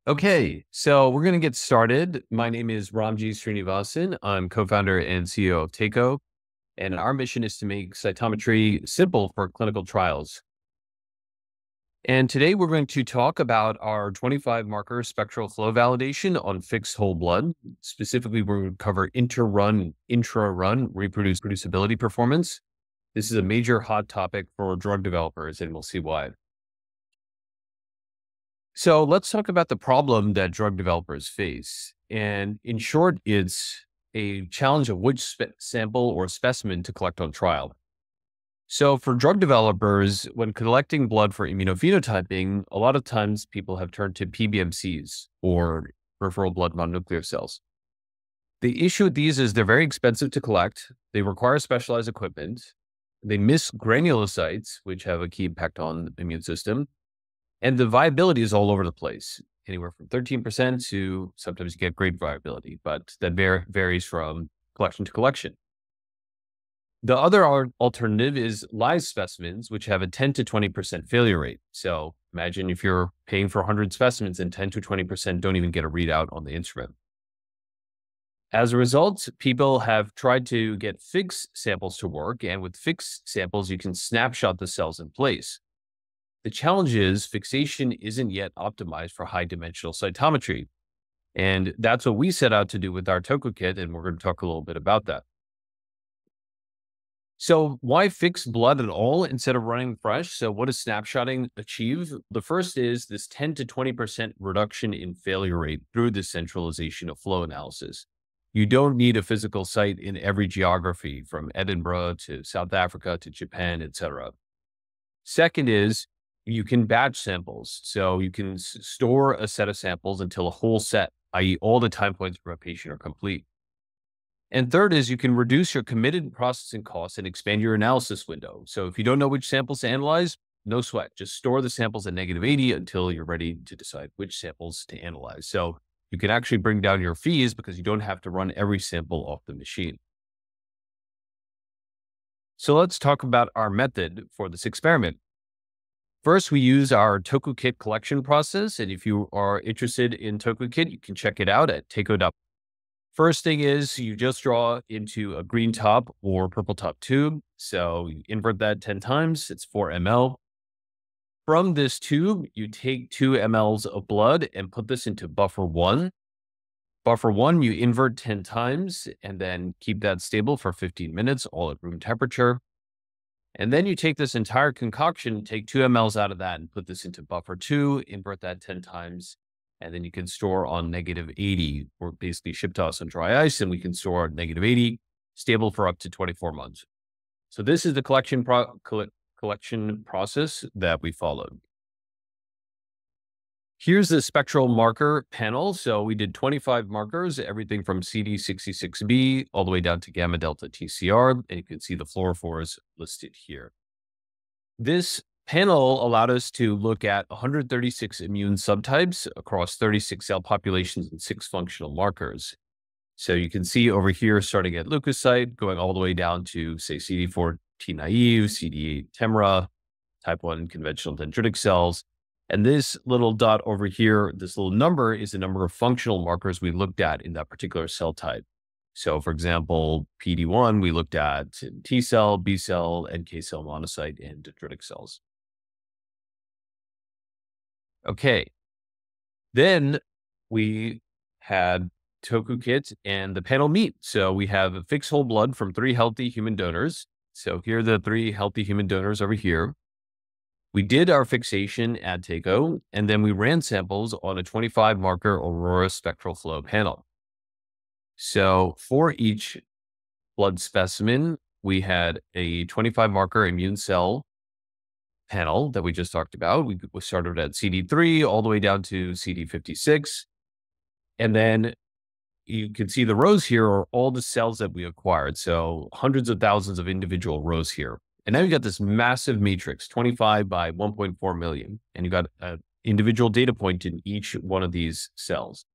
Okay, so we're going to get started. My name is Ramji Srinivasan. I'm co-founder and CEO of Teiko, and our mission is to make cytometry simple for clinical trials. And today we're going to talk about our 25 marker spectral flow validation on fixed whole blood. Specifically, we're going to cover intra-run, intra-run reproducibility performance. This is a major hot topic for drug developers, and we'll see why. So let's talk about the problem that drug developers face. And in short, it's a challenge of which sample or specimen to collect on trial. So for drug developers, when collecting blood for immunophenotyping, a lot of times people have turned to PBMCs or peripheral blood mononuclear cells. The issue with these is they're very expensive to collect. They require specialized equipment. They miss granulocytes, which have a key impact on the immune system. And the viability is all over the place, anywhere from 13% to sometimes you get great viability, but that varies from collection to collection. The other alternative is live specimens, which have a 10 to 20% failure rate. So imagine if you're paying for 100 specimens and 10 to 20% don't even get a readout on the instrument. As a result, people have tried to get fixed samples to work, and with fixed samples, you can snapshot the cells in place. The challenge is fixation isn't yet optimized for high dimensional cytometry. And that's what we set out to do with our TokuKit, and we're going to talk a little bit about that. So why fix blood at all instead of running fresh? So what does snapshotting achieve? The first is this 10 to 20% reduction in failure rate through the centralization of flow analysis. You don't need a physical site in every geography from Edinburgh to South Africa to Japan, etc. Second is you can batch samples. So you can store a set of samples until a whole set, i.e. all the time points from a patient are complete. And third is you can reduce your committed processing costs and expand your analysis window. So if you don't know which samples to analyze, no sweat, just store the samples at -80 until you're ready to decide which samples to analyze. So you can actually bring down your fees because you don't have to run every sample off the machine. So let's talk about our method for this experiment. First, we use our TokuKit collection process. And if you are interested in TokuKit, you can check it out at teiko.com. First thing is you just draw into a green top or purple top tube. So you invert that 10 times, it's 4 ml. From this tube, you take 2 mLs of blood and put this into buffer 1. Buffer 1, you invert 10 times and then keep that stable for 15 minutes, all at room temperature. And then you take this entire concoction, take 2 mLs out of that and put this into buffer 2, invert that 10 times. And then you can store on -80, or basically ship to us on dry ice, and we can store at -80, stable for up to 24 months. So this is the collection process that we followed. Here's the spectral marker panel. So we did 25 markers, everything from CD66B all the way down to gamma delta TCR, and you can see the fluorophores listed here. This panel allowed us to look at 136 immune subtypes across 36 cell populations and 6 functional markers. So you can see over here, starting at leukocyte, going all the way down to, say, CD4 T naive, CD8 TEMRA, type 1 conventional dendritic cells. And this little dot over here, this little number is the number of functional markers we looked at in that particular cell type. So for example, PD1, we looked at T cell, B cell, NK cell monocyte, and dendritic cells. Okay. Then we had TokuKit and the panel meet. So we have fixed whole blood from 3 healthy human donors. So here are the 3 healthy human donors over here. We did our fixation at Teiko, and then we ran samples on a 25 marker Aurora spectral flow panel. So for each blood specimen, we had a 25 marker immune cell panel that we just talked about. We started at CD3 all the way down to CD56. And then you can see the rows here are all the cells that we acquired. So hundreds of thousands of individual rows here. And now you got this massive matrix, 25 by 1.4 million. And you got an individual data point in each one of these cells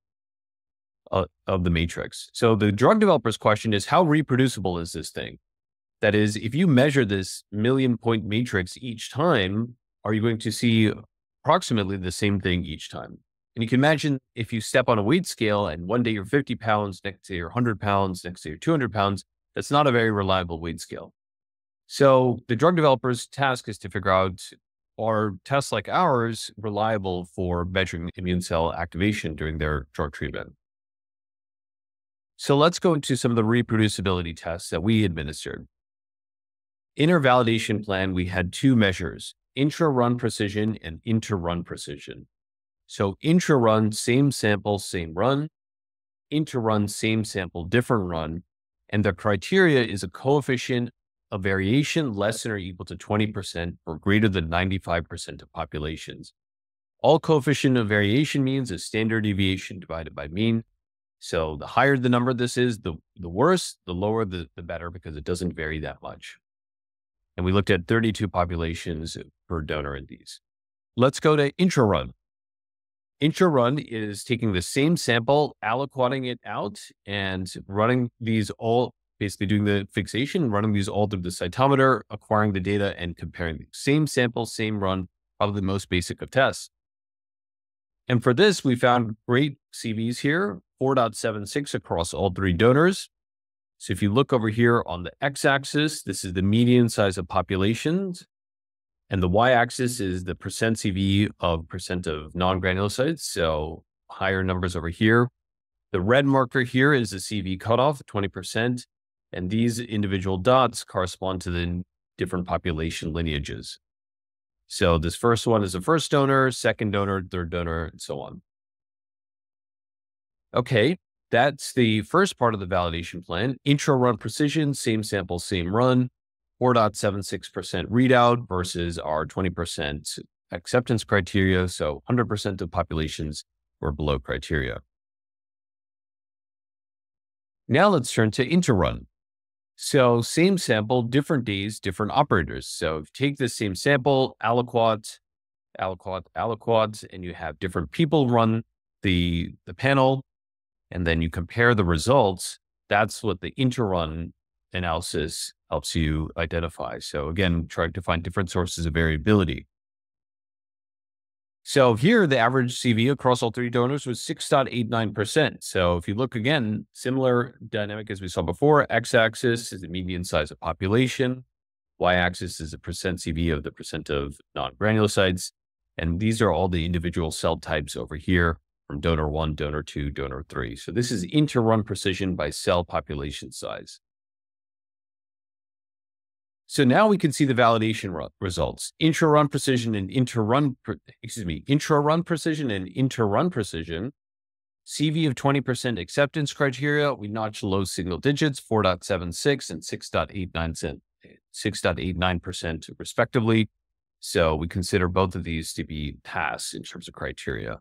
of the matrix. So the drug developer's question is, how reproducible is this thing? That is, if you measure this million point matrix each time, are you going to see approximately the same thing each time? And you can imagine if you step on a weight scale and one day you're 50 pounds, next day you're 100 pounds, next day you're 200 pounds, that's not a very reliable weight scale. So the drug developer's task is to figure out, are tests like ours reliable for measuring immune cell activation during their drug treatment? So let's go into some of the reproducibility tests that we administered. In our validation plan, we had two measures, intra-run precision and inter-run precision. So intra-run, same sample, same run. Inter-run, same sample, different run. And the criteria is a coefficient of variation less than or equal to 20% or greater than 95% of populations. All coefficient of variation means is standard deviation divided by mean. So the higher the number this is, the worse, the lower the better, because it doesn't vary that much. And we looked at 32 populations per donor in these. Let's go to intra-run. Intra-run is taking the same sample, aliquoting it out, and running these all, basically doing the fixation, running these all through the cytometer, acquiring the data, and comparing the same sample, same run, probably the most basic of tests. And for this, we found great CVs here, 4.76 across all three donors. So if you look over here on the x-axis, this is the median size of populations. And the y-axis is the percent CV of percent of non-granulocytes. So higher numbers over here. The red marker here is the CV cutoff, 20%. And these individual dots correspond to the different population lineages. So this first one is the first donor, second donor, third donor, and so on. Okay, that's the first part of the validation plan. Intra-run precision, same sample, same run, 4.76% readout versus our 20% acceptance criteria. So 100% of populations were below criteria. Now let's turn to inter-run. So same sample, different days, different operators. So if you take the same sample, aliquot, and you have different people run the panel, and then you compare the results, that's what the inter-run analysis helps you identify. So again, trying to find different sources of variability. So here, the average CV across all three donors was 6.89%. So if you look again, similar dynamic as we saw before, x-axis is the median size of population, y-axis is the percent CV of the percent of non-granulocytes. And these are all the individual cell types over here from donor 1, donor 2, donor 3. So this is inter-run precision by cell population size. So now we can see the validation results. Intra-run precision and intra-run precision and inter-run precision. CV of 20% acceptance criteria, we notched low single digits, 4.76 and 6.89% respectively. So we consider both of these to be pass in terms of criteria.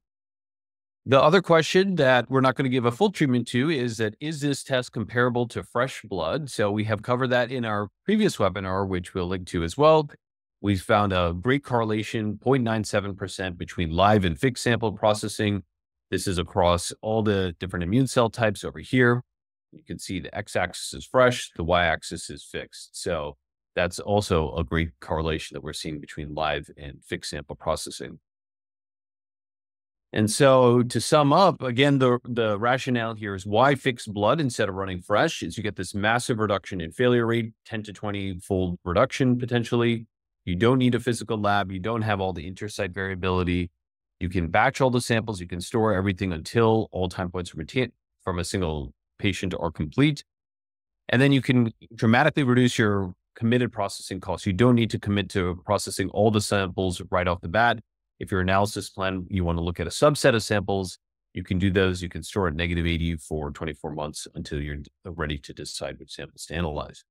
The other question that we're not going to give a full treatment to is that, is this test comparable to fresh blood? So we have covered that in our previous webinar, which we'll link to as well. We found a great correlation, 0.97% between live and fixed sample processing. This is across all the different immune cell types over here. You can see the x-axis is fresh, the y-axis is fixed. So that's also a great correlation that we're seeing between live and fixed sample processing. And so to sum up, again, the rationale here is why fix blood instead of running fresh is you get this massive reduction in failure rate, 10 to 20-fold reduction potentially. You don't need a physical lab. You don't have all the intersite variability. You can batch all the samples. You can store everything until all time points from a single patient are complete. And then you can dramatically reduce your committed processing costs. You don't need to commit to processing all the samples right off the bat. If your analysis plan, you want to look at a subset of samples, you can do those. You can store at -80 for 24 months until you're ready to decide which samples to analyze.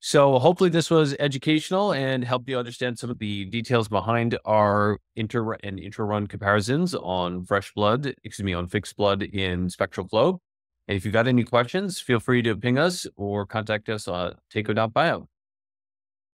So hopefully this was educational and helped you understand some of the details behind our inter and intra-run comparisons on fixed blood in Spectral Flow. And if you've got any questions, feel free to ping us or contact us on teiko.bio.